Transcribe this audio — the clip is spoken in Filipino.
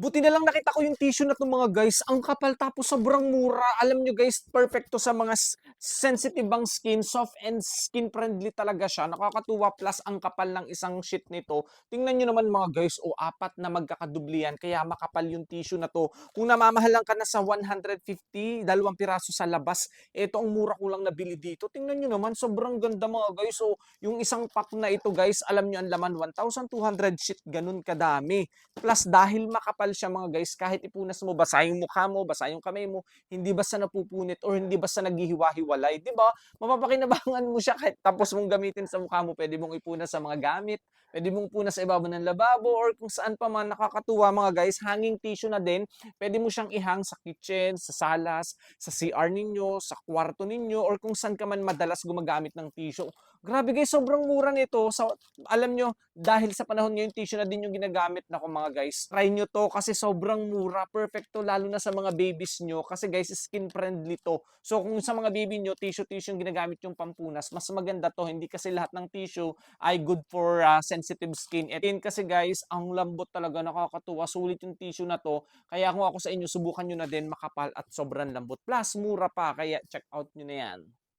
Buti na lang nakita ko yung tissue na 'to mga guys, ang kapal tapos sobrang mura. Alam nyo guys, perfecto sa mga sensitive ang skin, soft and skin friendly talaga siya. Nakakatuwa plus ang kapal ng isang sheet nito. Tingnan nyo naman mga guys, o apat na magkakadubli yan, kaya makapal yung tissue na 'to. Kung namamahalan ka na sa 150, dalawang piraso sa labas, ito ang mura ko lang nabili dito. Tingnan nyo naman, sobrang ganda mga guys. So, yung isang pack na ito guys, alam nyo ang laman, 1,200 sheet, ganun kadami. Plus dahil makapal siya mga guys, kahit ipunas mo, basa yung mukha mo, basa yung kamay mo, hindi basta napupunit or hindi basta naghihiwa-hiwalay, 'di ba? Mapapakinabangan mo siya kahit tapos mong gamitin sa mukha mo, pwede mong ipunas sa mga gamit, pwede mong punas sa ibabaw ng lababo or kung saan pa man. Nakakatuwa mga guys, hanging tissue na din, pwede mo siyang ihang sa kitchen, sa salas, sa CR ninyo, sa kwarto ninyo, or kung saan ka man madalas gumagamit ng tissue. Grabe guys, sobrang mura nito. So, alam nyo, dahil sa panahon ngayon, tissue na din yung ginagamit na ko mga guys. Try nyo to kasi sobrang mura. Perfect to lalo na sa mga babies nyo kasi guys, skin friendly to. So kung sa mga baby nyo, tissue yung ginagamit yung pampunas, mas maganda to. Hindi kasi lahat ng tissue ay good for sensitive skin. At yun kasi guys, ang lambot talaga, nakakatuwa. Sulit yung tissue na to. Kaya kung ako sa inyo, subukan nyo na din, makapal at sobrang lambot. Plus, mura pa. Kaya check out nyo na yan.